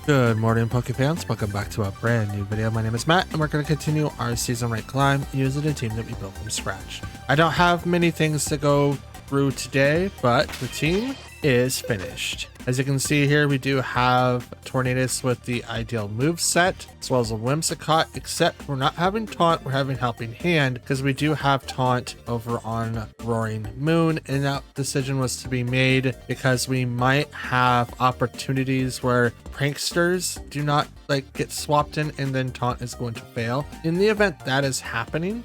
Good morning, Poke fans. Welcome back to a brand new video. My name is Matt, and we're going to continue our season rank climb using a team that we built from scratch. I don't have many things to go through today, but the team is finished. As you can see here, we do have Tornadus with the ideal move set, as well as a Whimsicott, except we're not having Taunt, we're having Helping Hand, because we do have Taunt over on Roaring Moon, and that decision was to be made because we might have opportunities where pranksters do not get swapped in, and then Taunt is going to fail. In the event that is happening,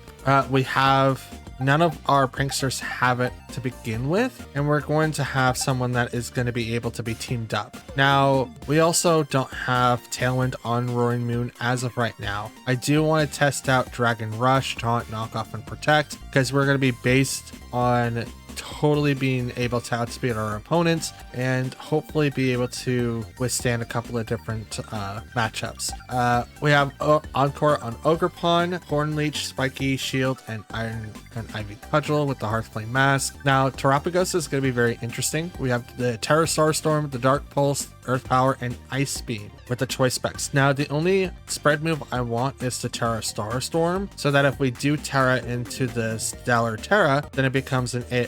we have none of our pranksters have it to begin with, and we're going to have someone that is going to be able to be teamed up. Now, we also don't have Tailwind on Roaring Moon as of right now. I do want to test out Dragon Rush, Taunt, Knockoff, and Protect, because we're going to be based on totally being able to outspeed our opponents and hopefully be able to withstand a couple of different matchups. We have Encore on Ogerpon, Hornleech, Spiky, Shield, and Iron and Ivy Cudgel with the Hearthflame Mask. Now, Terapagos is going to be very interesting. We have the Terra Starstorm, the Dark Pulse, Earth Power, and Ice Beam with the choice specs. Now, the only spread move I want is the Terra Starstorm, so that if we do Terra into the Stellar Terra, then it becomes a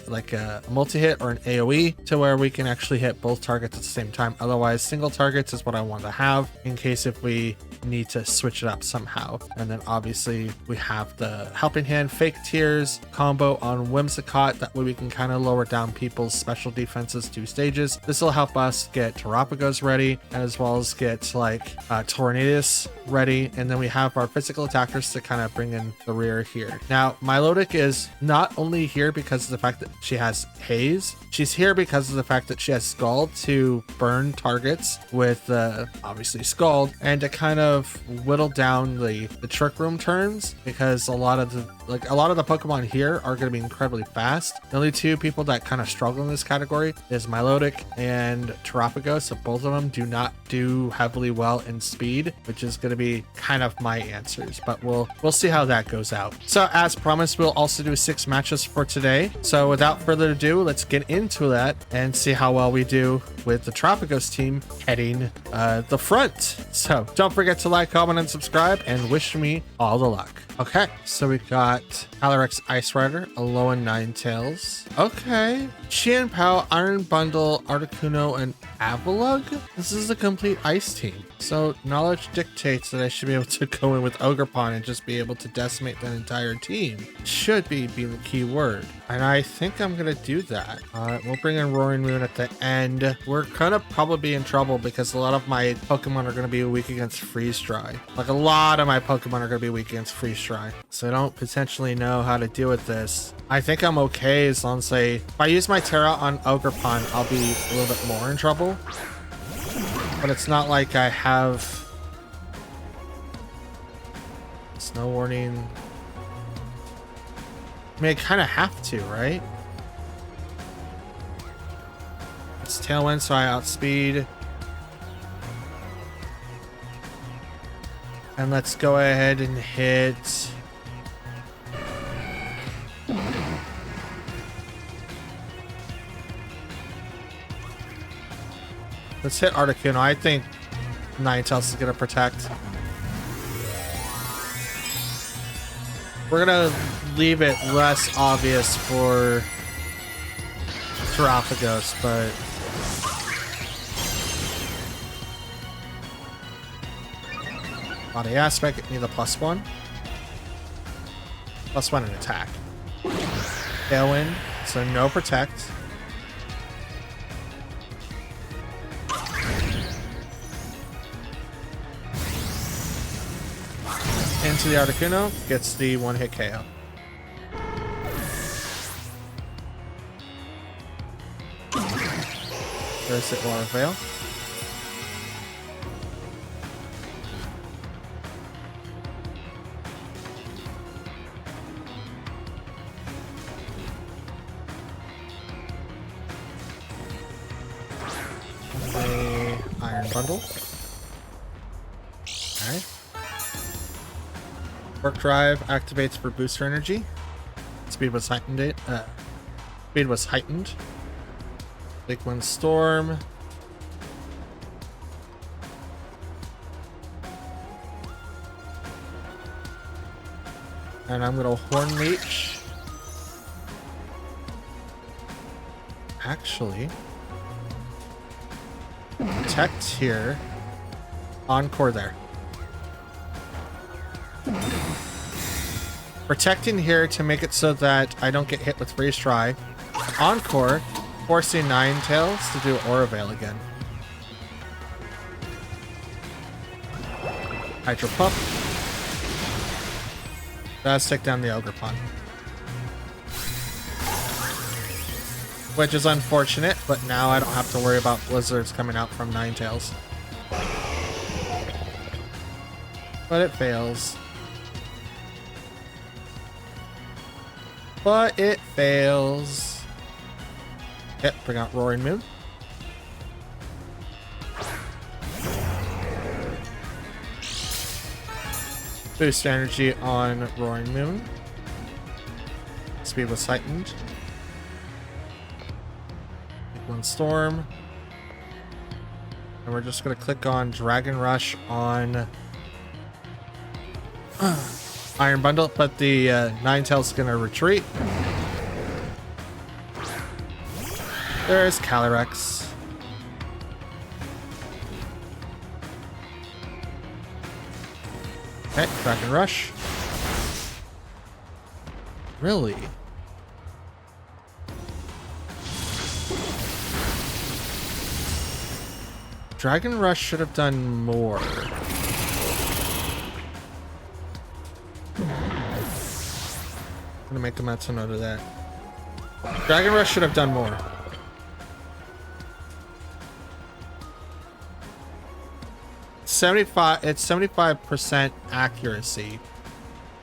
multi-hit or an AoE to where we can actually hit both targets at the same time. Otherwise, single targets is what I want to have in case if we need to switch it up somehow. And then obviously we have the Helping Hand Fake Tears combo on Whimsicott. That way we can kind of lower down people's special defenses 2 stages. This will help us get Terapagos ready, as well as get Tornadus ready, and then we have our physical attackers to kind of bring in the rear here. Now, Milotic is not only here because of the fact that she has Haze, she's here because of the fact that she has Scald to burn targets with obviously Scald, and to kind of whittle down the Trick Room turns, because a lot of the Pokemon here are going to be incredibly fast. The only 2 people that kind of struggle in this category is Milotic and Terapagos. So both of them do not do heavily well in speed, which is going to be kind of my answers, but we'll see how that goes out. So as promised, we'll also do 6 matches for today. So without further ado, let's get into that and see how well we do with the Terapagos team heading the front. So don't forget to like, comment, and subscribe, and wish me all the luck. Okay, so we got Calyrex Ice Rider, Alolan Ninetales. Okay, Qianpao, Iron Bundle, Articuno, and Avalugg. This is a complete ice team. So knowledge dictates that I should be able to go in with Ogerpon and just be able to decimate that entire team. Should be the key word. And I think I'm going to do that. We'll bring in Roaring Moon at the end. We're going to probably be in trouble because a lot of my Pokemon are going to be weak against Freeze Dry. Like a lot of my Pokemon are going to be weak against Freeze Dry. So I don't potentially know how to deal with this. I think I'm okay as long as if I use my Terra on Ogerpon, I'll be a little bit more in trouble. But it's not like I have Snow Warning. I mean, I kind of have to, right? It's Tailwind, so I outspeed. And let's go ahead and hit... Let's hit Articuno. I think Ninetales is going to protect. We're going to leave it less obvious for Terapagos, but... Body Aspect, need the +1. +1 in attack. Tailwind, so no protect. Into the Articuno, gets the 1-hit KO. There's it, Water Veil. The Iron Bundle. Alright. Work Drive activates for booster energy. Speed was heightened. Big Wind Storm. And I'm gonna Horn Leech. Actually, protect here. Encore there. Protecting here to make it so that I don't get hit with Freeze Dry. Encore, forcing Ninetales to do Aura Veil again. Hydro Pump. Does take down the Ogerpon. Which is unfortunate, but now I don't have to worry about blizzards coming out from Ninetales. But it fails. But it fails. Yep, bring out Roaring Moon. Boost energy on Roaring Moon. Speed was heightened. One Storm. And we're just going to click on Dragon Rush on Iron Bundle, but the Ninetales is going to retreat. There's Calyrex. Okay, Dragon Rush. Really? Dragon Rush should have done more. I'm gonna make a mental note of that. Dragon Rush should have done more. It's 75% accuracy,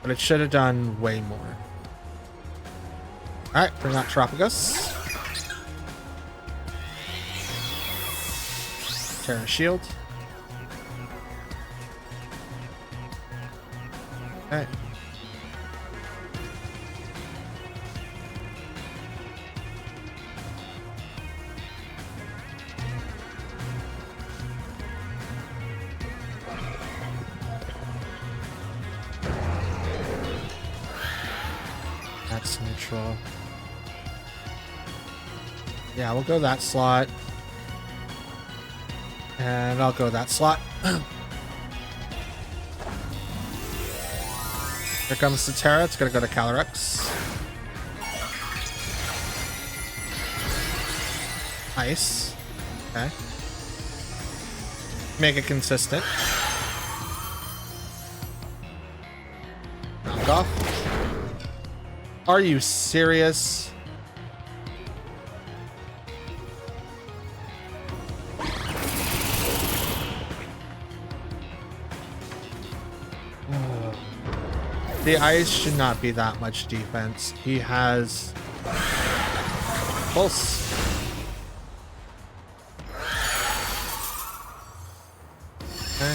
but it should have done way more. Alright, bring out Terapagos. Terra Shield. Okay. That's neutral. Yeah, we'll go that slot. And I'll go that slot. Here comes the Terra. It's going to go to Calyrex. Ice. Okay. Make it consistent. Knock off. Are you serious? The ice should not be that much defense. He has Pulse. Okay.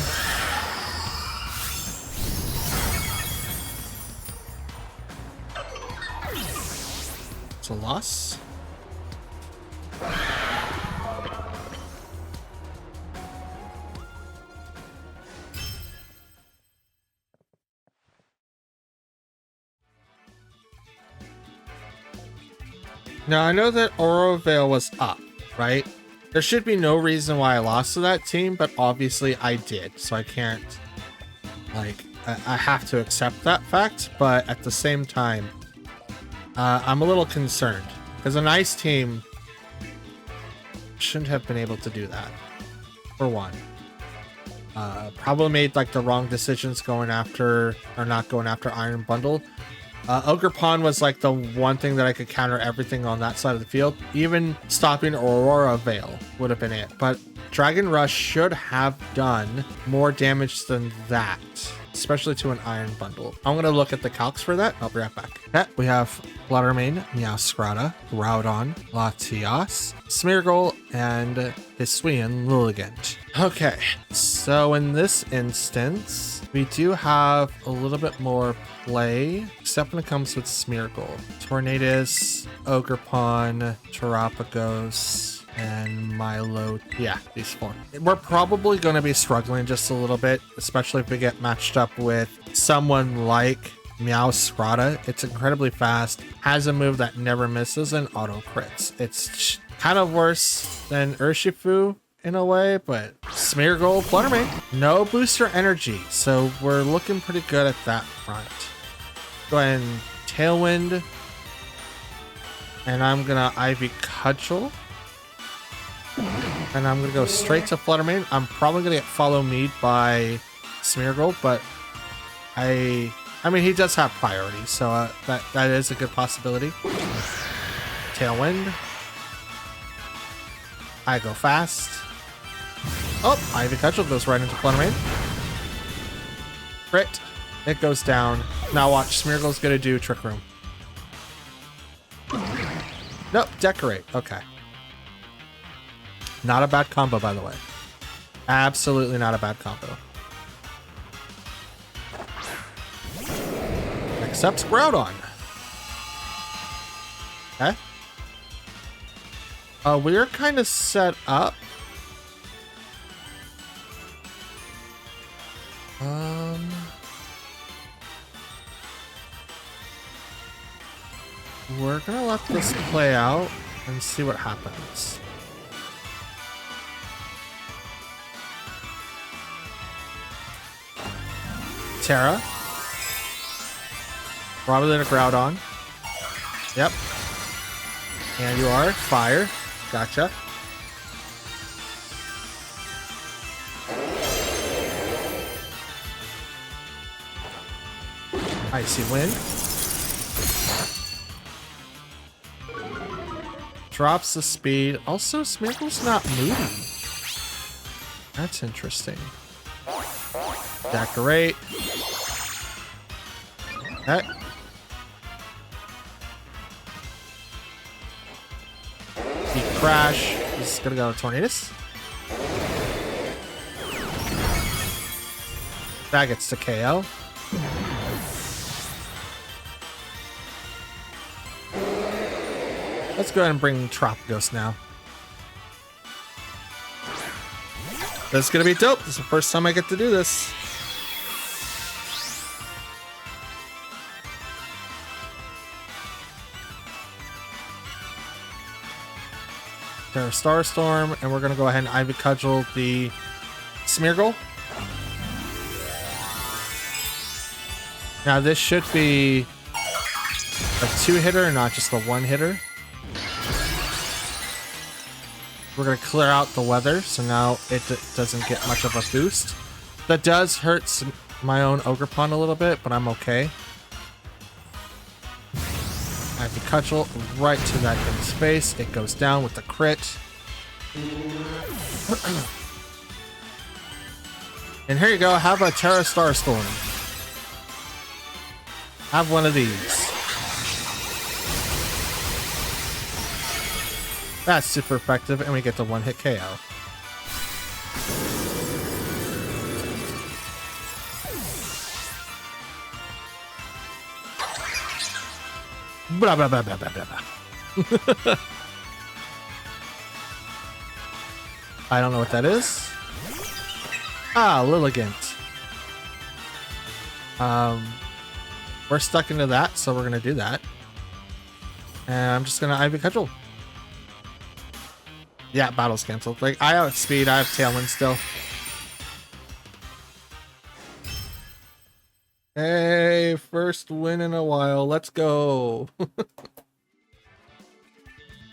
It's a loss. Now, I know that Aura Veil was up, right? There should be no reason why I lost to that team, but obviously I did. So I can't, like, I have to accept that fact. But at the same time, I'm a little concerned because a nice team shouldn't have been able to do that, for one. Probably made, like, the wrong decisions going after, or not going after Iron Bundle. Ogerpon was like the one thing that I could counter everything on that side of the field. Even stopping Aurora Veil would have been it. But Dragon Rush should have done more damage than that, especially to an Iron Bundle. I'm going to look at the calcs for that. I'll be right back. Okay, we have Fluttermane, Meowscarada, Groudon, Latias, Smeargle, and Hisuian Lilligant. Okay, so in this instance, we do have a little bit more play, except when it comes with Smeargle. Tornadus, Ogerpon, Terapagos, and Milo. Yeah, these four. We're probably going to be struggling just a little bit, especially if we get matched up with someone like Meowscarlet. It's incredibly fast, has a move that never misses, and auto crits. It's kind of worse than Urshifu in a way, but Smeargle, Fluttermane. No booster energy, so we're looking pretty good at that front. Go ahead and Tailwind. And I'm gonna Ivy Cudgel. And I'm gonna go straight to Fluttermane. I'm probably gonna get Follow Me by Smeargle, but I mean, he does have priority, so that is a good possibility. Tailwind. I go fast. Oh, Ivy Cudgel goes right into Fluttermane. Crit. It goes down. Now watch, Smeargle's gonna do Trick Room. Nope, Decorate. Okay. Not a bad combo, by the way. Absolutely not a bad combo. Except Groudon. Okay. We're kind of set up. We're gonna let this play out and see what happens. Terra. Probably a Groudon. Yep. And you are Fire. Gotcha. Icy Wind. Drops the speed. Also, Smeargle's not moody. That's interesting. Decorate. Okay. Deep Crash. This is gonna go to Tornadus. That gets to KO. Let's go ahead and bring Terapagos now. This is gonna be dope. This is the first time I get to do this. Terra Starstorm, and we're gonna go ahead and Ivy Cudgel the Smeargle. Now this should be a 2-hitter, not just a 1-hitter. We're gonna clear out the weather, so now it doesn't get much of a boost. That does hurt my own Ogerpon a little bit, but I'm okay. I have to Cudgel right to that in space. It goes down with the crit. And here you go. Have a Terra Starstorm. Have one of these. That's super effective, and we get the 1-hit KO. Blah, blah, blah, blah, blah, blah, blah. I don't know what that is. Ah, Lilligant. We're stuck into that, so we're gonna do that. And I'm just gonna Ivy Cudgel. Yeah, battle's canceled. Like, I have speed, I have Tailwind still. Hey, first win in a while. Let's go.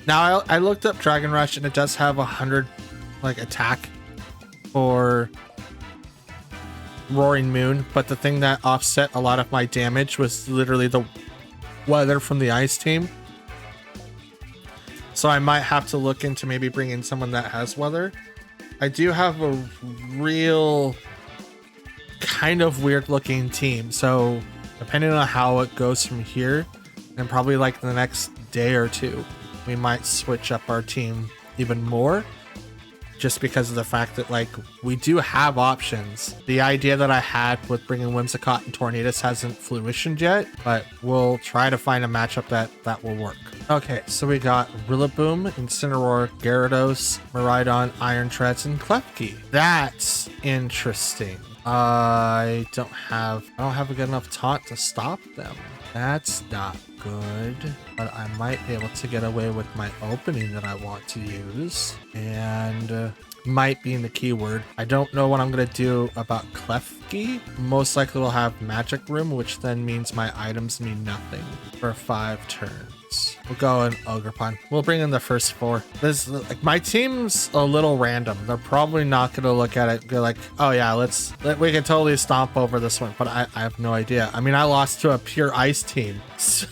Now, I looked up Dragon Rush, and it does have 100, like, attack for Roaring Moon. But the thing that offset a lot of my damage was literally the weather from the Ice team. So I might have to look into maybe bringing someone that has weather. I do have a real kind of weird looking team. So depending on how it goes from here, and probably like the next day or two, we might switch up our team even more. Just because of the fact that, like, we do have options. The idea that I had with bringing Whimsicott and Tornadus hasn't fruitioned yet, but we'll try to find a matchup that will work. Okay, so we got Rillaboom, Incineroar, Gyarados, Miraidon, Iron Treads, and Klefki. That's interesting. I don't have a good enough taunt to stop them. That's not good, but I might be able to get away with my opening that I want to use, and might be in the keyword. I don't know what I'm gonna do about Klefki. Most likely we'll have Magic Room, which then means my items mean nothing for 5 turns. We'll go in Ogerpon. We'll bring in the first 4. This, like, my team's a little random. They're probably not gonna look at it and go like, oh yeah, we can totally stomp over this one, but I have no idea. I mean, I lost to a pure ice team, so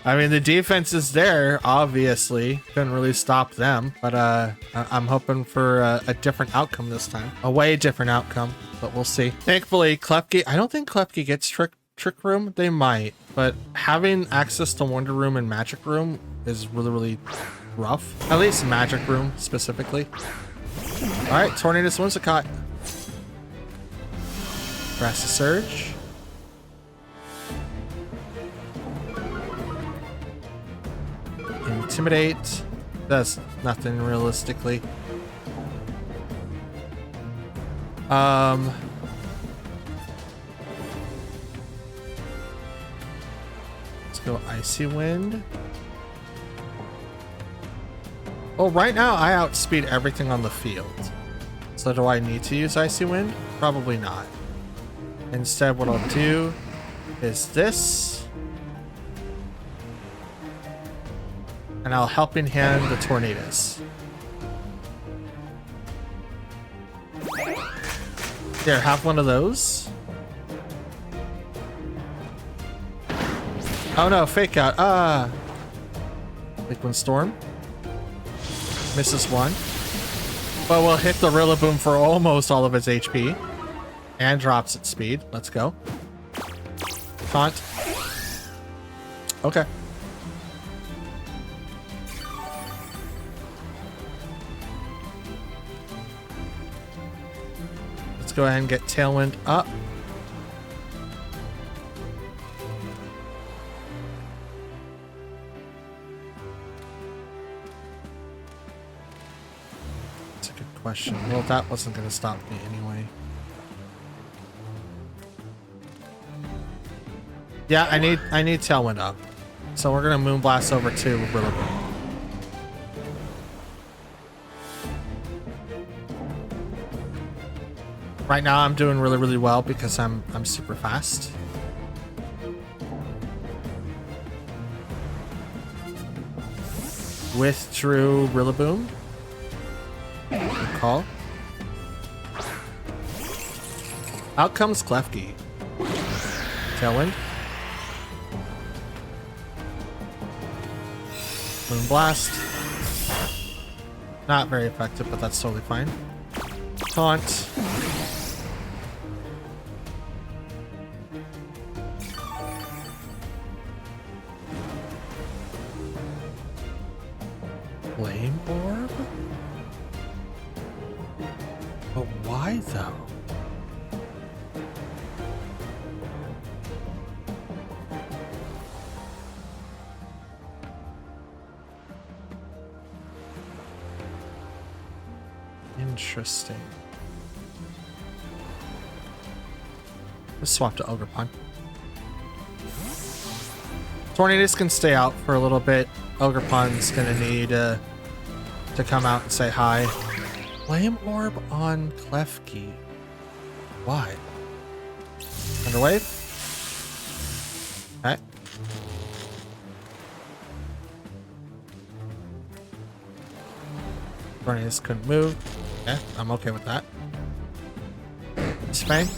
I mean the defense is there, obviously. Couldn't really stop them, but I'm hoping for a different outcome this time. A way different outcome, but we'll see. Thankfully, Klefki, I don't think Klefki gets Trick Room. They might, but having access to Wonder Room and Magic Room is really rough. At least Magic Room specifically. All right, Tornadus Whimsicott. Grassy Surge. Intimidate. Does nothing realistically. Let's go Icy Wind. Well, right now I outspeed everything on the field. So do I need to use Icy Wind? Probably not. Instead, what I'll do is this. And I'll Helping Hand the Tornadus. Here, have one of those. Oh no, fake out. Liquid Storm. Misses one. But we'll hit the Rillaboom for almost all of its HP. And drops its speed. Let's go. Taunt. Okay. Let's go ahead and get Tailwind up. That's a good question. Well, that wasn't going to stop me anyway. Yeah, I need Tailwind up. So we're gonna Moonblast over to Rillaboom. Right now I'm doing really well because I'm super fast. Withdrew Rillaboom. Good call. Out comes Klefki. Tailwind. Moonblast. Not very effective, but that's totally fine. Taunt. Flame Orb? But why though? Interesting. Let's swap to Ogerpon. Tornadus can stay out for a little bit. Ogerpon's gonna need to come out and say hi. Flame Orb on Klefki. Why? Underwave? Okay. Tornadus couldn't move. Yeah, I'm okay with that. It's fine.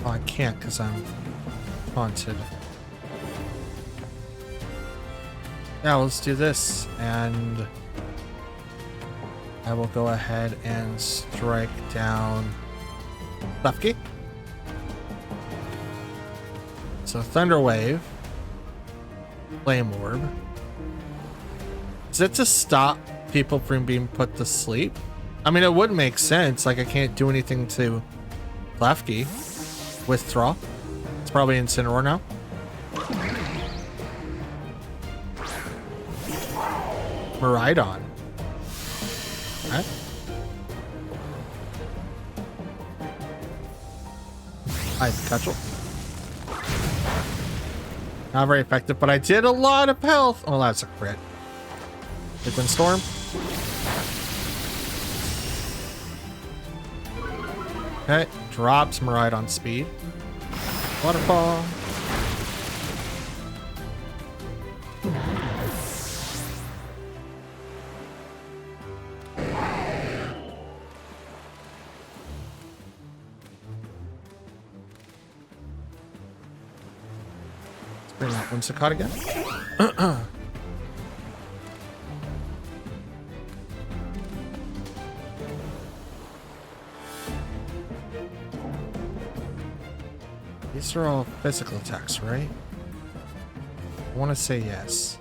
Oh, I can't because I'm haunted. Yeah, let's do this, and I will go ahead and strike down Klefki. So Thunder Wave, Flame Orb. Is it to stop people from being put to sleep. I mean, it would make sense. Like, I can't do anything to Klefki. Withdraw. It's probably Incineroar now. Miraidon. Okay. Hi, Pikachu. Not very effective, but I did a lot of health. Oh, that's a crit. Big Windstorm. Okay, drops Miraidon speed. Waterfall. Let's bring out Whimsicott again. These are all physical attacks, right? I want to say yes.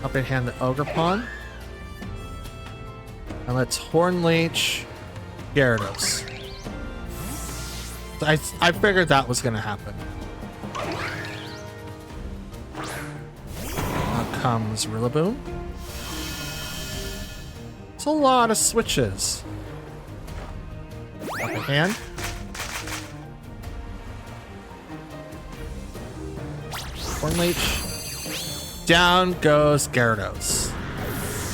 Up in hand the Ogerpon. And let's Horn Leech Gyarados. I figured that was going to happen. Now comes Rillaboom. It's a lot of switches. Up in hand. Horn Leech. Down goes Gyarados.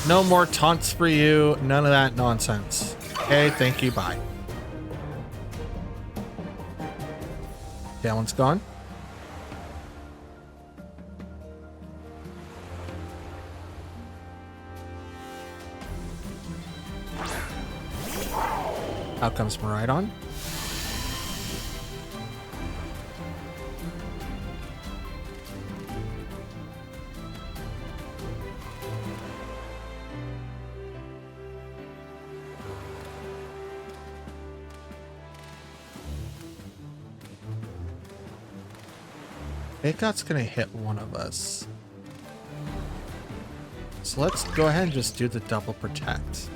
No more taunts for you. None of that nonsense. Okay, thank you, bye. That one's gone. Out comes Miraidon. Akot's gonna hit one of us. So let's go ahead and just do the double protect.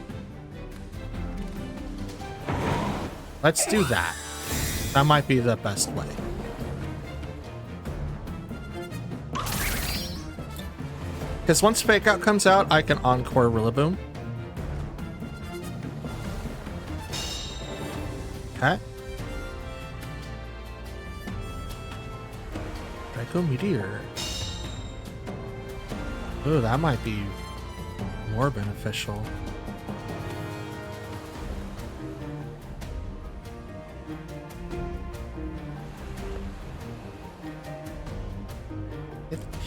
Let's do that. That might be the best way. Because once Fake Out comes out, I can Encore Rillaboom. Okay. Draco Meteor. Ooh, that might be more beneficial.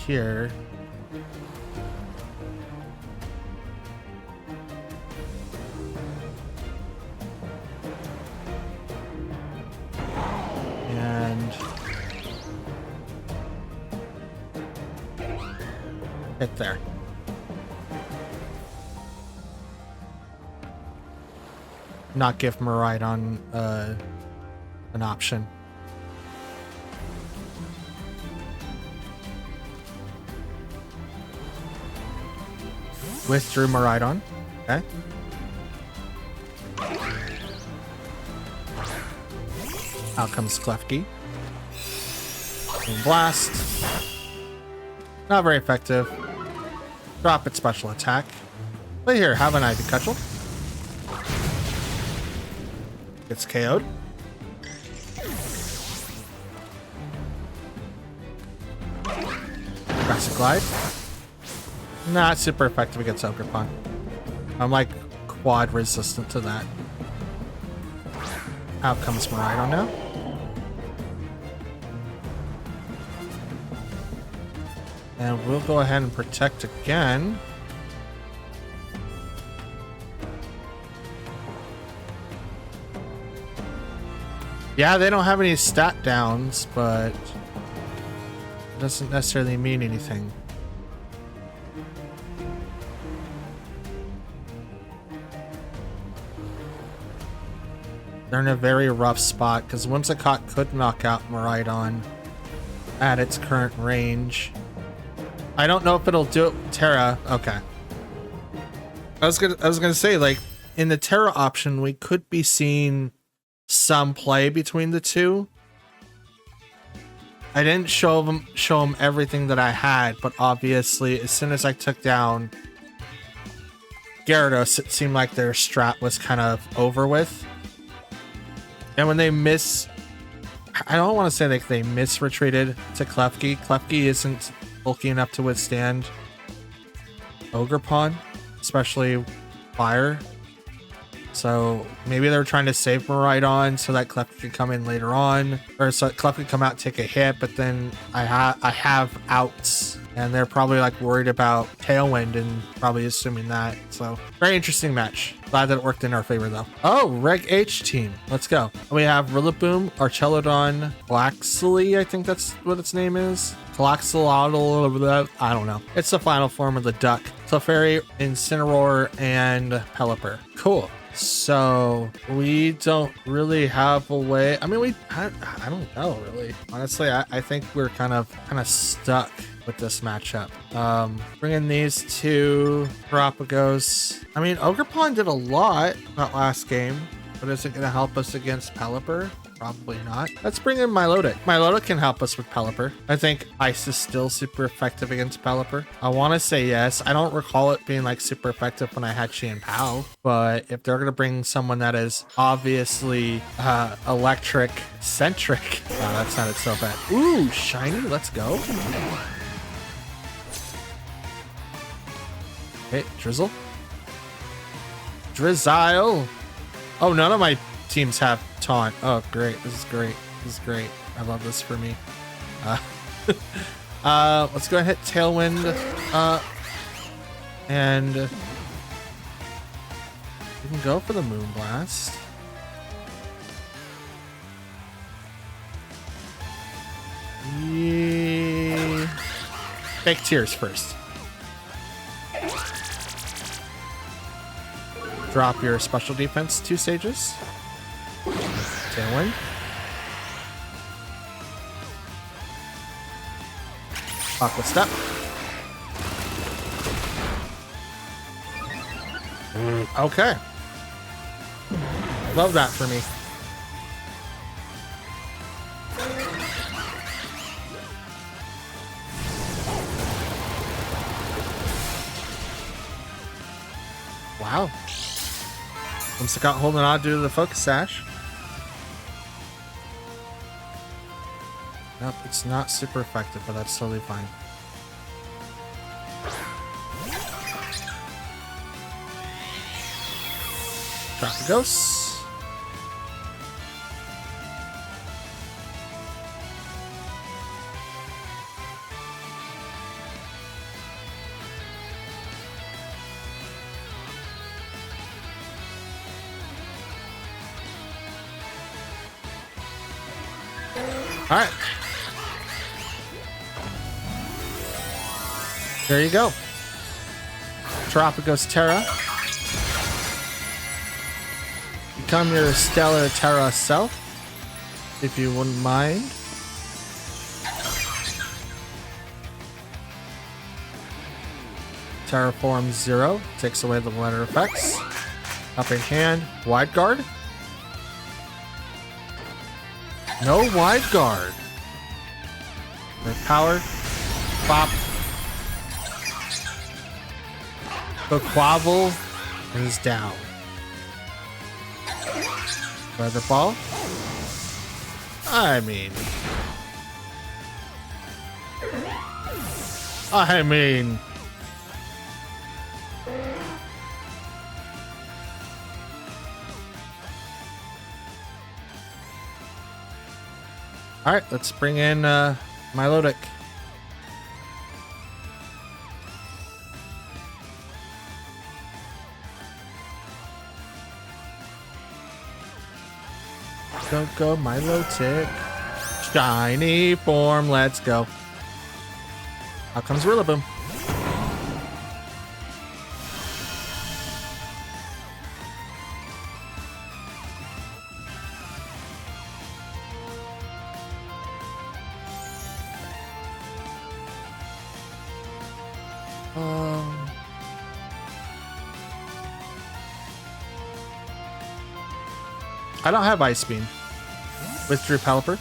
Here. And hit there. Not give Miraidon an option. Withdrew Miraidon. Okay. Out comes Klefki. Blast. Not very effective. Drop its special attack. But here, have an Ivy Cudgel. Gets KO'd. Grassy Glide. Not super effective against Ogerpon. I'm like quad resistant to that. Out comes Miraidon now. And we'll go ahead and protect again. Yeah, they don't have any stat downs, but it doesn't necessarily mean anything. They're in a very rough spot because Whimsicott could knock out Miraidon at its current range. I don't know if it'll do it with Terra. Okay. I was gonna say, like, in the Terra option, we could be seeing some play between the two. I didn't show them everything that I had, but obviously, as soon as I took down Gyarados, it seemed like their strat was kind of over with. And when they I don't want to say like they retreated to Klefki. Klefki isn't bulky enough to withstand Ogerpon, especially fire. So maybe they're trying to save Miraidon so that Klefki can come in later on, or so Klefki can come out, take a hit, but then I have outs, and they're probably like worried about Tailwind and probably assuming that. So very interesting match. Glad that it worked in our favor though. Oh, Reg H team. Let's go. We have Rillaboom, Archelodon, Quaxley, I think that's what its name is. Cloxolotl, I don't know. It's the final form of the duck. Clefairy, Incineroar, and Pelipper. Cool. So we don't really have a way. I mean, I don't know really. Honestly, I think we're kind of stuck with this matchup. Bringing these two Terapagos. I mean, Ogerpon did a lot that last game, but is it going to help us against Pelipper? Probably not. Let's bring in Milotic. Milotic can help us with Pelipper. I think Ice is still super effective against Pelipper. I want to say yes. I don't recall it being like super effective when I had Qianpao, but if they're going to bring someone that is obviously electric centric, that sounded so bad. Ooh, shiny. Let's go. Okay, Drizzle. Drizzile. Oh, none of my teams have taunt. Oh, great. This is great. This is great. I love this for me. Let's go ahead, Tailwind. And we can go for the Moonblast. Yeah. Fake Tears first. Drop your special defense 2 stages. Tailwind. Aqua Step. Okay. Love that for me. Wow. Whimsicott holding on due to the Focus Sash. Nope, it's not super effective, but that's totally fine. Terapagos. All right. There you go. Terapagos Terra. Become your Stellar Terra self, if you wouldn't mind. Terraform 0 takes away the letter effects. Helping Hand, Wide Guard. No Wide Guard. With power. Bop. The Quavel is down. Weather Ball. I mean. All right, let's bring in Milotic. Go, Milotic. Shiny form, let's go. Out comes Rillaboom. I don't have Ice Beam. Withdrew Pelipper.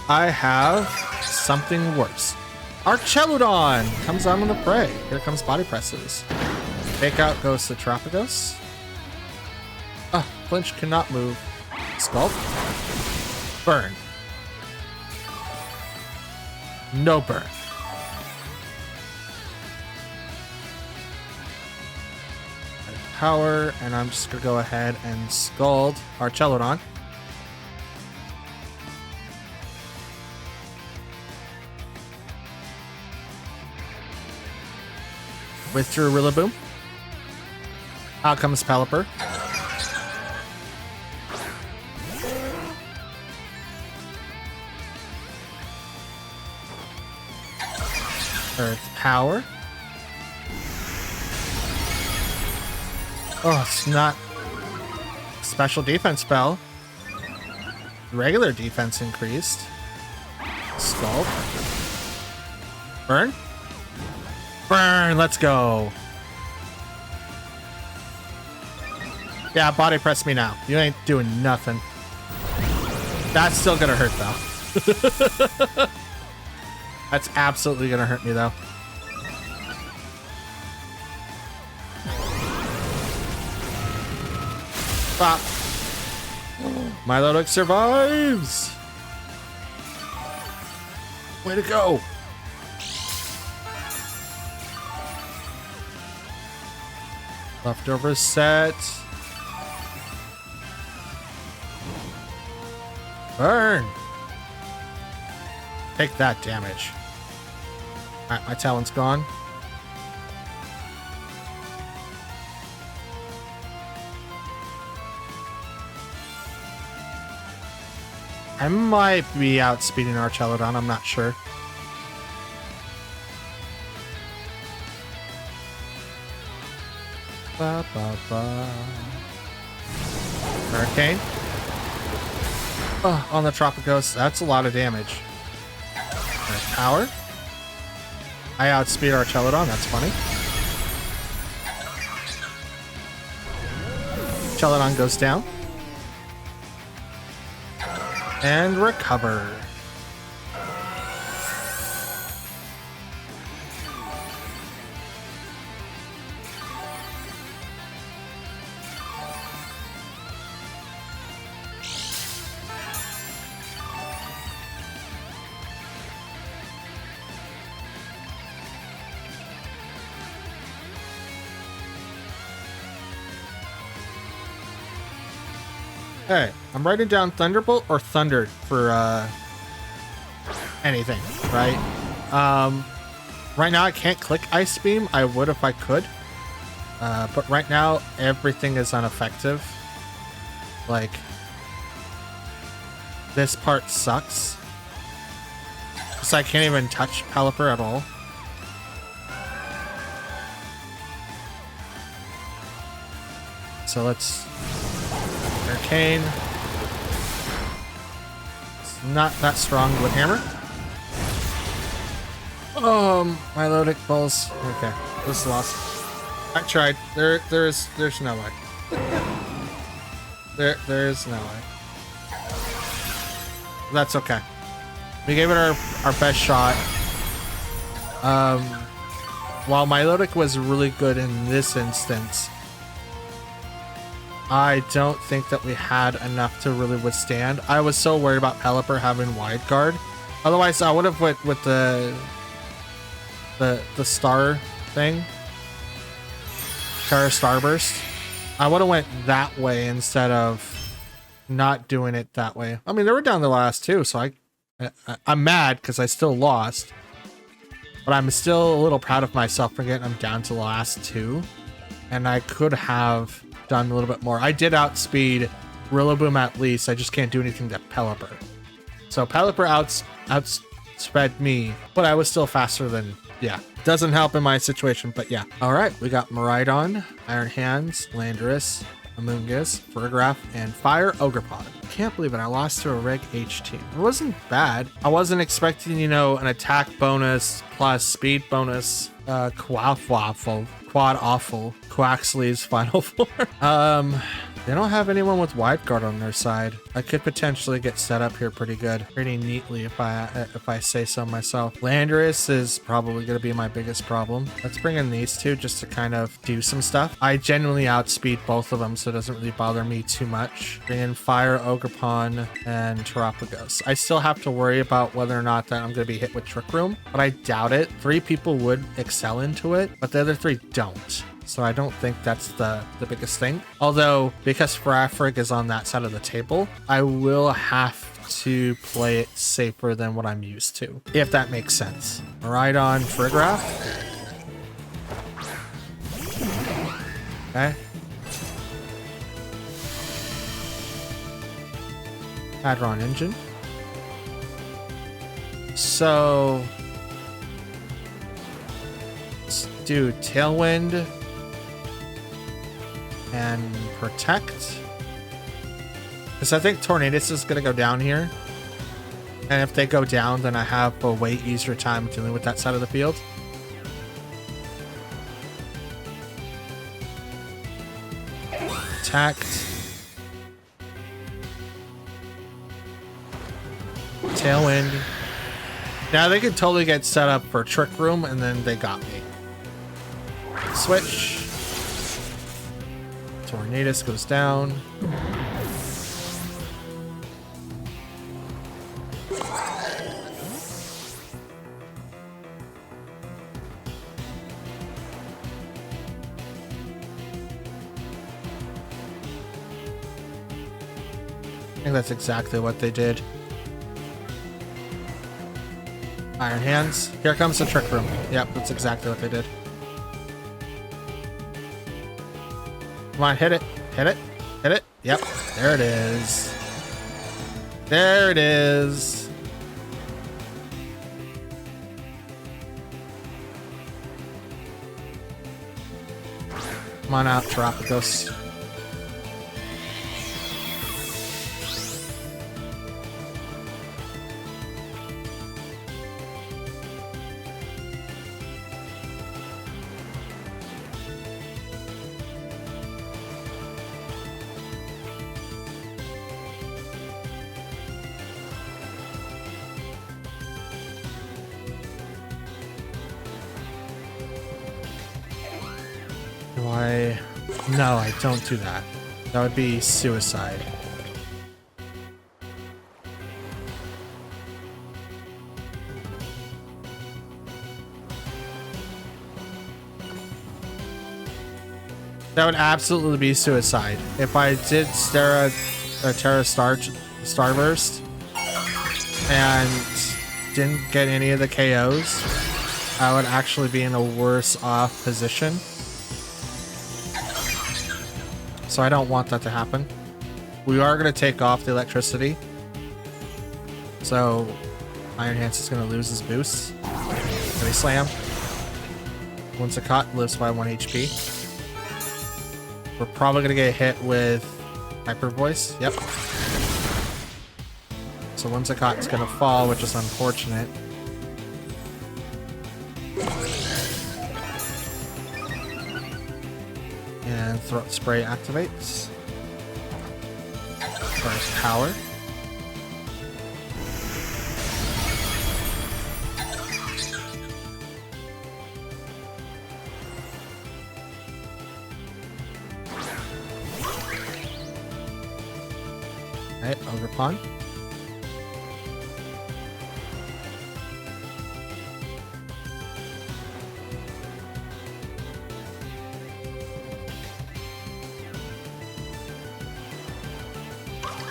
I have something worse. Archeludon comes on the prey. Here comes Body Presses. Fake out goes to Terapagos. Flinch cannot move. Scald. Burn. No burn. Power, and I'm just gonna go ahead and Scald Archeludon. Withdrew Rillaboom. Out comes Pelipper. Earth Power. Oh, it's not special defense spell. Regular defense increased. Scald. Burn. Burn, let's go. Yeah, body press me now. You ain't doing nothing. That's still gonna hurt though. That's absolutely gonna hurt me though. Stop. Milotic survives. Way to go. Leftover set. Burn. Take that damage. Alright, my talent's gone. I might be outspeeding Archeludon, I'm not sure. Ba, ba, ba. Hurricane. Oh, on the Terapagos, that's a lot of damage. Right, power. I outspeed Archeludon, that's funny. Archeludon goes down. And recover. Hey, I'm writing down Thunderbolt or Thundered for anything, right? Right now I can't click Ice Beam. I would if I could. But right now everything is ineffective. Like, this part sucks. So I can't even touch Pelipper at all. So let's... Arcane. It's not that strong with Hammer. Milotic Balls. Okay, this is lost. I tried. There's no way. There's no way. That's okay. We gave it our best shot. While Milotic was really good in this instance, I don't think that we had enough to really withstand. I was so worried about Pelipper having wide guard. Otherwise, I would have went with the star thing. Starburst. I would have went that way instead of not doing it that way. I mean, they were down the last two, so I'm mad because I still lost. But I'm still a little proud of myself for getting them down to the last two. And I could have done a little bit more. I did outspeed Rillaboom at least. I just can't do anything to Pelipper. So Pelipper outsped me, but I was still faster than, yeah. Doesn't help in my situation, but yeah. All right, we got Miraidon, Iron Hands, Landorus, Amoonguss, Fergraph, and Fire Ogerpod. Can't believe it. I lost to a Reg H team. It wasn't bad. I wasn't expecting, you know, an attack bonus plus speed bonus, Quad Awful, Quaxley's Final Four. They don't have anyone with wide guard on their side. I could potentially get set up here pretty good, pretty neatly if I say so myself. Landorus is probably going to be my biggest problem. Let's bring in these two just to kind of do some stuff. I genuinely outspeed both of them, so it doesn't really bother me too much. Bring in Fire, Ogerpon, and Terapagos. I still have to worry about whether or not that I'm going to be hit with Trick Room, but I doubt it. 3 people would excel into it, but the other 3 don't. So I don't think that's the biggest thing. Although, because Farafrig is on that side of the table, I will have to play it safer than what I'm used to, if that makes sense. Rhydon, Frigraph. Okay. Hadron Engine. So let's do Tailwind and Protect, because I think Tornadus is going to go down here, and if they go down, then I have a way easier time dealing with that side of the field. Protect, Tailwind. Now they could totally get set up for Trick Room, and then they got me. Switch. Tornadus goes down. I think that's exactly what they did. Iron Hands. Here comes the Trick Room. Yep, that's exactly what they did. Come on, hit it. Hit it. Hit it. Yep, there it is. There it is. Come on out, Terapagos. No, I don't do that. That would be suicide. That would absolutely be suicide. If I did Terra Starburst and didn't get any of the KOs, I would actually be in a worse off position. So I don't want that to happen. We are going to take off the electricity. So Iron Hands is going to lose his boost. Heavy Slam. Whimsicott lives by 1 HP. We're probably going to get hit with Hyper Voice. Yep. So Whimsicott is going to fall, which is unfortunate. And Throat Spray activates. First power. Alright, Ogerpon.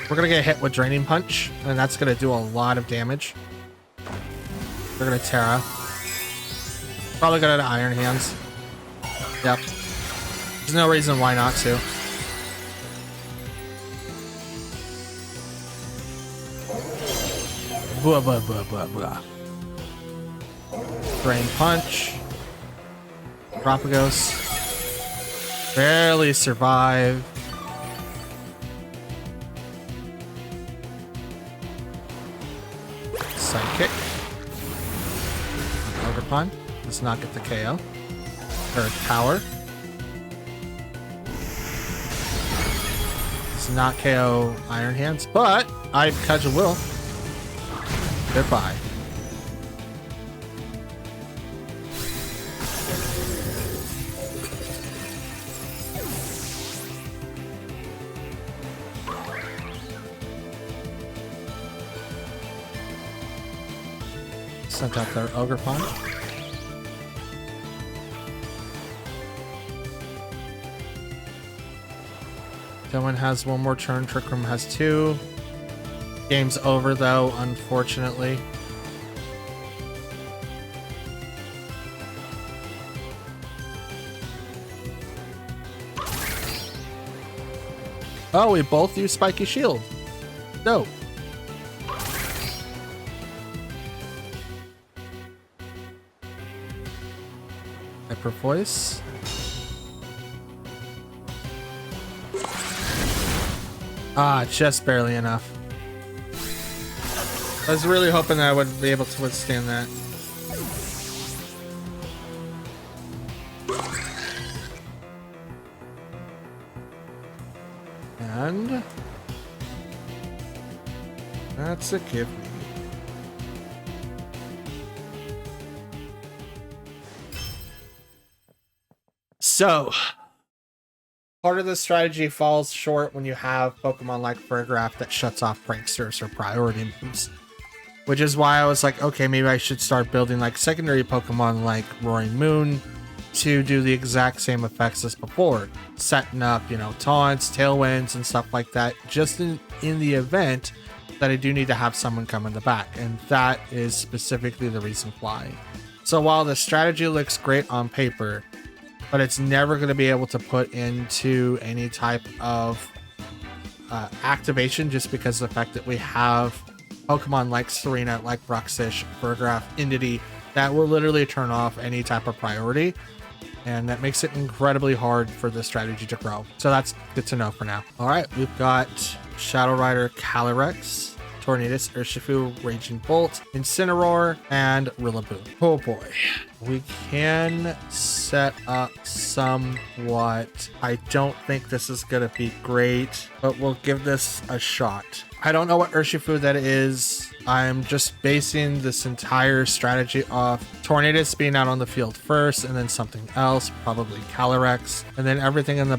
We're gonna get hit with Draining Punch, and that's gonna do a lot of damage. We're gonna Terra. Probably gonna Iron Hands. Yep. There's no reason why not to. Blah, blah, blah, blah, blah. Drain Punch. Terapagos. Barely survive. Sidekick. Ogerpon does not get the KO. Third power. does not KO Iron Hands, but I Cudgel will. Goodbye. Sent out their Ogre Pond. Dylan has one more turn. Trick Room has 2. Game's over though, unfortunately. Oh, we both use Spiky Shield. Dope. Hyper Voice. Ah, just barely enough. I was really hoping that I would be able to withstand that. And that's a give me. So, part of the strategy falls short when you have Pokemon like Burgraph that shuts off pranksters or priority moves. Which is why I was like, okay, maybe I should start building like secondary Pokemon like Roaring Moon to do the exact same effects as before. Setting up, you know, taunts, tailwinds, and stuff like that, just in the event that I do need to have someone come in the back. And that is specifically the reason why. So while the strategy looks great on paper, but it's never going to be able to put into any type of activation just because of the fact that we have Pokemon like Serena, like Bruxish, Burgraph, Entity that will literally turn off any type of priority, and that makes it incredibly hard for the strategy to grow. So that's good to know for now. All right, we've got Shadow Rider, Calyrex, Tornadus, Urshifu, Raging Bolt, Incineroar, and Rillaboom. Oh boy. We can set up somewhat. I don't think this is going to be great, but we'll give this a shot. I don't know what Urshifu that is. I'm just basing this entire strategy off Tornadus being out on the field first, and then something else, probably Calyrex, and then everything in the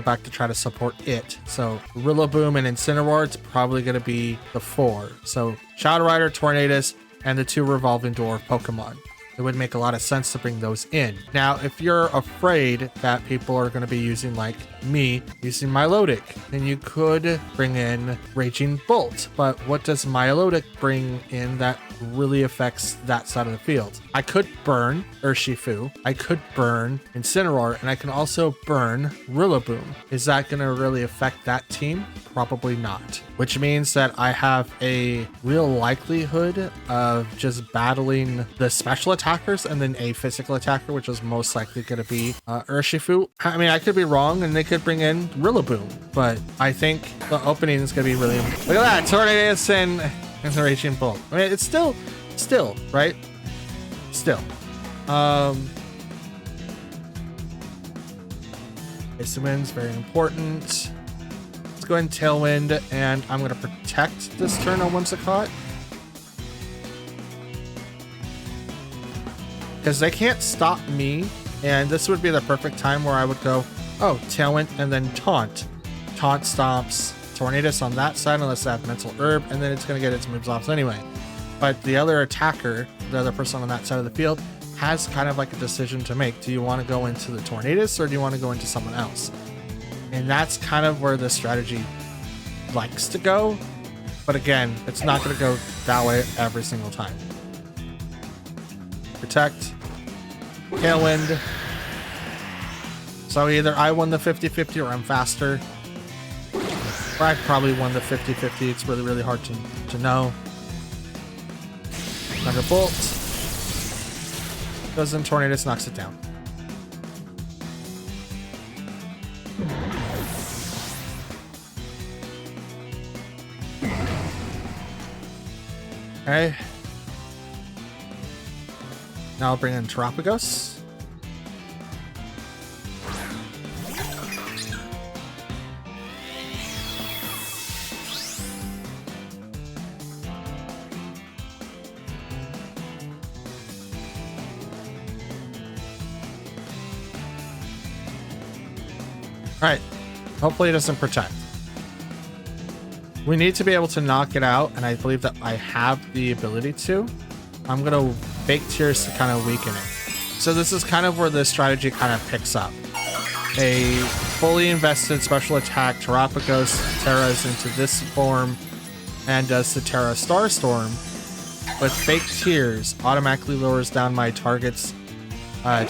back to try to support it. So Rillaboom and Incineroar, it's probably going to be the 4. So Shadow Rider, Tornadus, and the 2 Revolving Door Pokemon. It would make a lot of sense to bring those in. Now, if you're afraid that people are going to be using, like me, using Milotic, then you could bring in Raging Bolt. But what does Milotic bring in that really affects that side of the field? I could burn Urshifu, I could burn Incineroar, and I can also burn Rillaboom. Is that going to really affect that team? Probably not. Which means that I have a real likelihood of just battling the special attackers and then a physical attacker, which is most likely going to be Urshifu. I mean, I could be wrong and they could bring in Rillaboom, but I think the opening is going to be really... Look at that, Tornadus and the Raging Bolt. I mean, it's still, right? Still. Ice Wind's very important. Let's go ahead and Tailwind, and I'm going to protect this turn on Whimsicott. Because they can't stop me, and this would be the perfect time where I would go, oh, Tailwind, and then Taunt. Taunt stops Tornadus on that side unless they have Mental Herb, and then it's going to get its moves off anyway. But the other attacker, the other person on that side of the field, has kind of like a decision to make. Do you want to go into the Tornadus or do you want to go into someone else? And that's kind of where the strategy likes to go. But again, it's not going to go that way every single time. Protect. Tailwind. So either I won the 50-50 or I'm faster. Or I probably won the 50-50. It's really, really hard to know. Thunderbolt. Goes in Tornadus, knocks it down. Okay. Now I'll bring in Terapagos. All right. Hopefully it doesn't protect. We need to be able to knock it out, and I believe that I have the ability to. I'm going to fake tears to kind of weaken it. So this is kind of where the strategy kind of picks up. A fully invested special attack Terapagos Terras into this form and does the Terra Starstorm. With fake tears, automatically lowers down my target's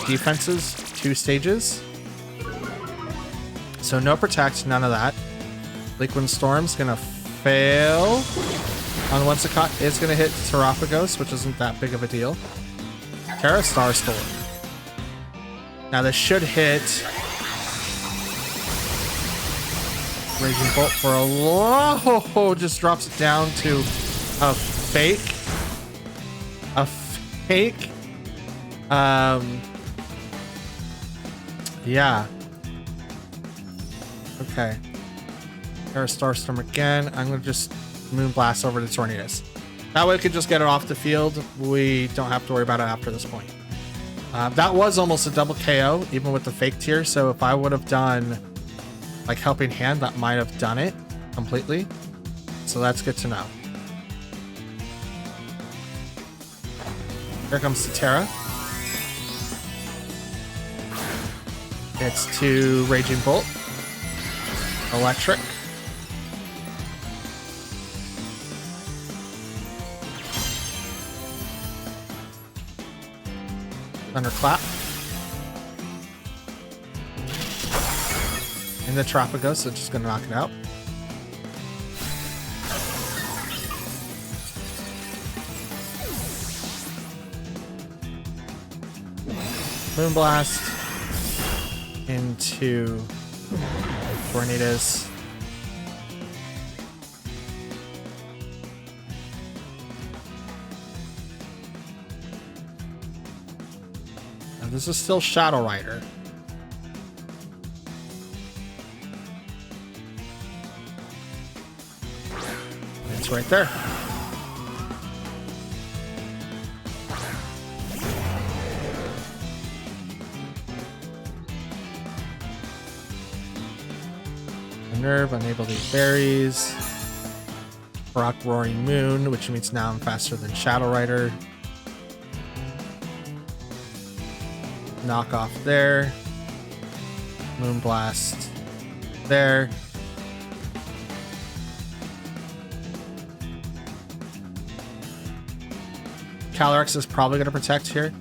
defenses 2 stages. So no protect, none of that. Liquid Storm's gonna fail. On once a cut, it's gonna hit Terapagos, which isn't that big of a deal. Terra Starstorm. Now this should hit Raging Bolt for a low. Just drops it down to a fake. A fake. Yeah. Okay. Terra Starstorm again. I'm gonna just Moonblast over to Tornadus. That way we can just get it off the field. We don't have to worry about it after this point. That was almost a double KO, even with the fake tier. So if I would have done like Helping Hand, that might have done it completely. So that's good to know. Here comes the Terra. It's to Raging Bolt. Electric. Thunderclap. And the Terapagos, so just gonna knock it out. Moonblast into Tornadus. Now this is still Shadow Rider. It's right there. Nerve, unable to eat berries. Rock Roaring Moon, which means now I'm faster than Shadow Rider. Knock off there. Moonblast there. Calyrex is probably going to protect here.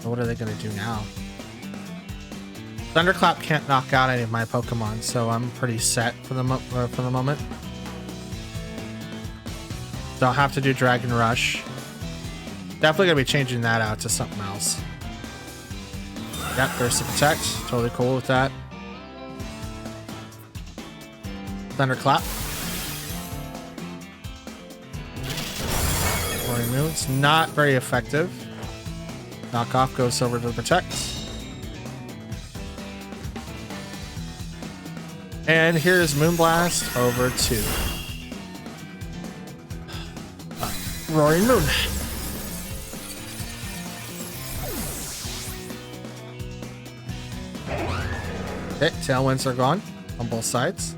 What are they going to do now? Thunderclap can't knock out any of my Pokemon, so I'm pretty set for the moment. Don't have to do Dragon Rush. Definitely going to be changing that out to something else. Yep, there's the Protect. Totally cool with that. Thunderclap. Roaring Moon's not very effective. Knockoff goes over to the Protect. And here's Moonblast over to Roaring Moon. Okay, Tailwinds are gone on both sides.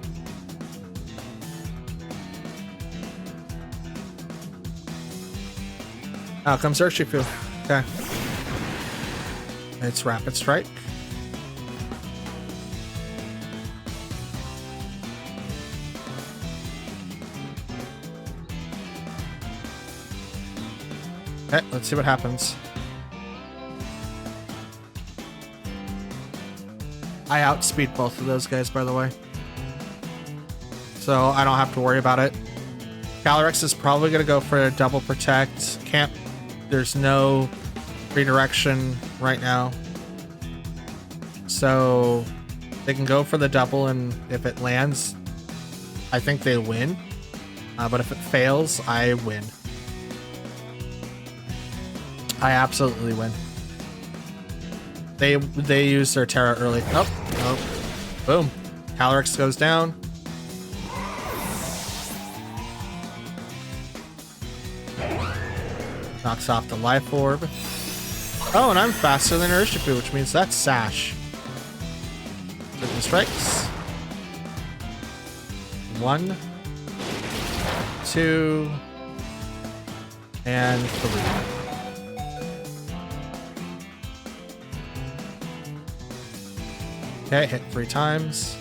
Out comes Urshifu. Okay. It's Rapid Strike. Okay, let's see what happens. I outspeed both of those guys, by the way. So I don't have to worry about it. Calyrex is probably going to go for a double protect. There's no redirection right now. So they can go for the double, and if it lands, I think they win. But if it fails, I win. I absolutely win. They use their Terra early. Oh, boom. Calyrex goes down. Knocks off the Life Orb. Oh, and I'm faster than Urshifu, which means that's Sash. Certain strikes. 1, 2, and 3. Okay, hit 3 times.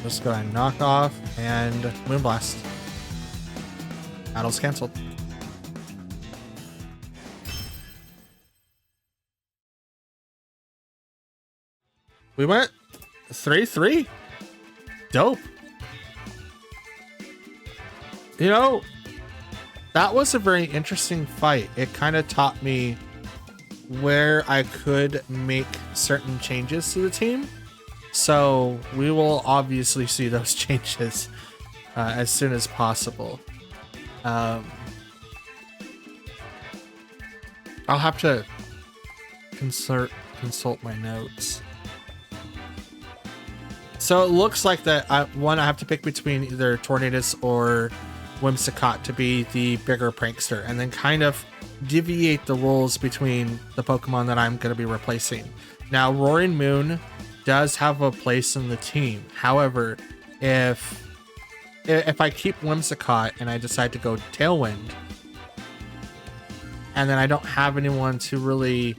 Just go ahead and knock off and Moonblast. Battle's canceled. We went 3-3. Dope. You know, that was a very interesting fight. It kind of taught me where I could make certain changes to the team. So we will obviously see those changes as soon as possible. I'll have to consult my notes. So it looks like that I have to pick between either Tornadus or Whimsicott to be the bigger prankster, and then kind of deviate the roles between the Pokemon that I'm going to be replacing. Now, Roaring Moon does have a place in the team. However, if I keep Whimsicott and I decide to go Tailwind, and then I don't have anyone to really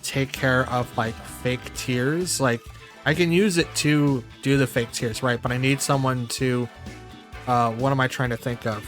take care of like fake tears, like I can use it to do the fake tears, right? But I need someone to, what am I trying to think of?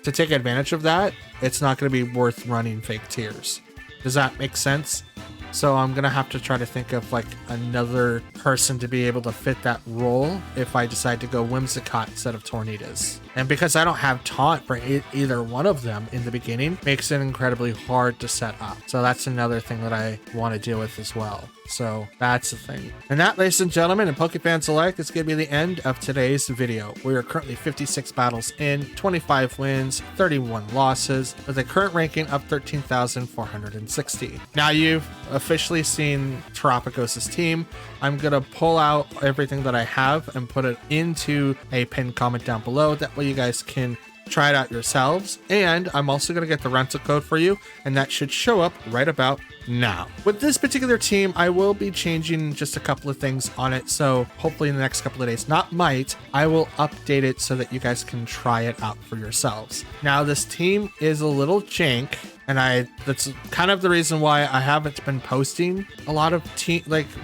To take advantage of that, it's not going to be worth running fake tears. Does that make sense? So I'm going to have to try to think of like another person to be able to fit that role if I decide to go Whimsicott instead of Tornadus. And because I don't have Taunt for either one of them in the beginning, makes it incredibly hard to set up. So that's another thing that I want to deal with as well. So that's the thing. And that, ladies and gentlemen, and Pokefans alike, is going to be the end of today's video. We are currently 56 battles in, 25 wins, 31 losses, with a current ranking of 13,460. Now you've officially seen Terapagos' team. I'm going to pull out everything that I have and put it into a pinned comment down below. That way you guys can try it out yourselves. And I'm also going to get the rental code for you, and that should show up right about now. With this particular team, I will be changing just a couple of things on it. So hopefully in the next couple of days, I will update it so that you guys can try it out for yourselves. Now, this team is a little jank, and that's kind of the reason why I haven't been posting a lot of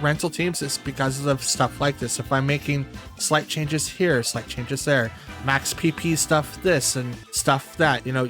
rental teams, is because of stuff like this. If I'm making slight changes here, slight changes there, max PP stuff this and stuff that, you know,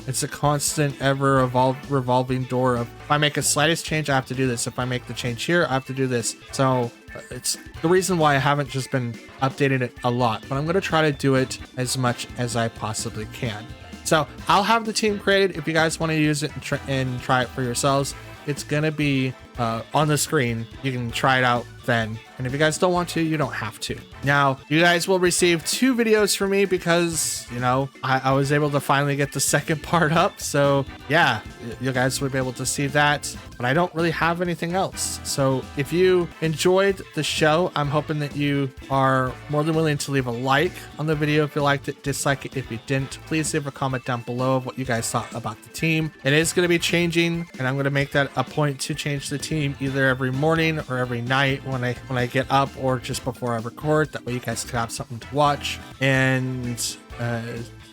it's a constant ever revolving door of, if I make a slightest change, I have to do this. If I make the change here, I have to do this. So it's the reason why I haven't just been updating it a lot, but I'm going to try to do it as much as I possibly can. So I'll have the team created. If you guys want to use it and try it for yourselves, it's going to be on the screen. You can try it out then. And if you guys don't want to, you don't have to. Now, you guys will receive 2 videos from me because, you know, I was able to finally get the second part up. So yeah, you guys will be able to see that, but I don't really have anything else. So if you enjoyed the show, I'm hoping that you are more than willing to leave a like on the video if you liked it, dislike it if you didn't. Please leave a comment down below of what you guys thought about the team. It is going to be changing, and I'm going to make that a point to change the team either every morning or every night when I get up, or just before I record. That way you guys can have something to watch. And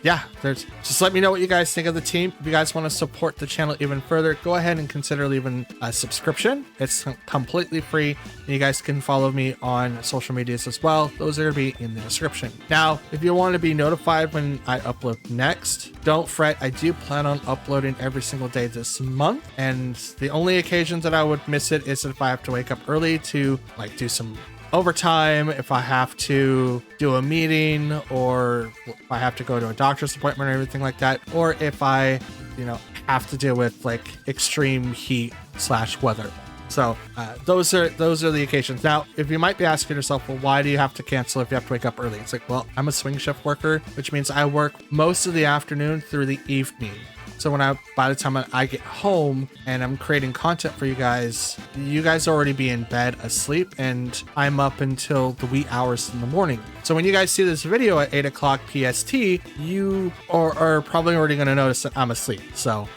yeah, just let me know what you guys think of the team. If you guys want to support the channel even further, go ahead and consider leaving a subscription. It's completely free, and you guys can follow me on social medias as well. Those are going to be in the description. Now, if you want to be notified when I upload next, don't fret. I do plan on uploading every single day this month, and the only occasions that I would miss it is if I have to wake up early to like do some overtime, if I have to do a meeting, or if I have to go to a doctor's appointment or everything like that, or if I, you know, have to deal with like extreme heat / weather. So those are the occasions. Now, if you might be asking yourself, well, why do you have to cancel if you have to wake up early? It's like, well, I'm a swing shift worker, which means I work most of the afternoon through the evening. So by the time I get home and I'm creating content for you guys already be in bed asleep, and I'm up until the wee hours in the morning. So when you guys see this video at 8 o'clock PST, you are probably already going to notice that I'm asleep. So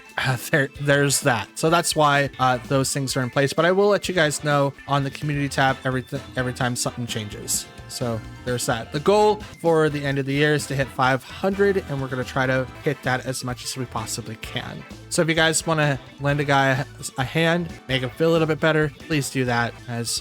there's that. So that's why those things are in place. But I will let you guys know on the community tab every time something changes. So there's that. The goal for the end of the year is to hit 500, and we're going to try to hit that as much as we possibly can. So if you guys want to lend a guy a hand, make him feel a little bit better, please do that, as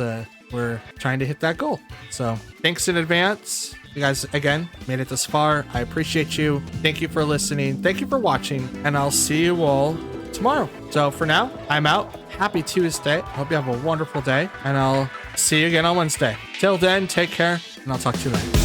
we're trying to hit that goal. So thanks in advance. You guys, again, made it this far. I appreciate you. Thank you for listening. Thank you for watching, and I'll see you all tomorrow. So for now, I'm out. Happy Tuesday. Hope you have a wonderful day, and I'll see you again on Wednesday. Till then, take care, and I'll talk to you later.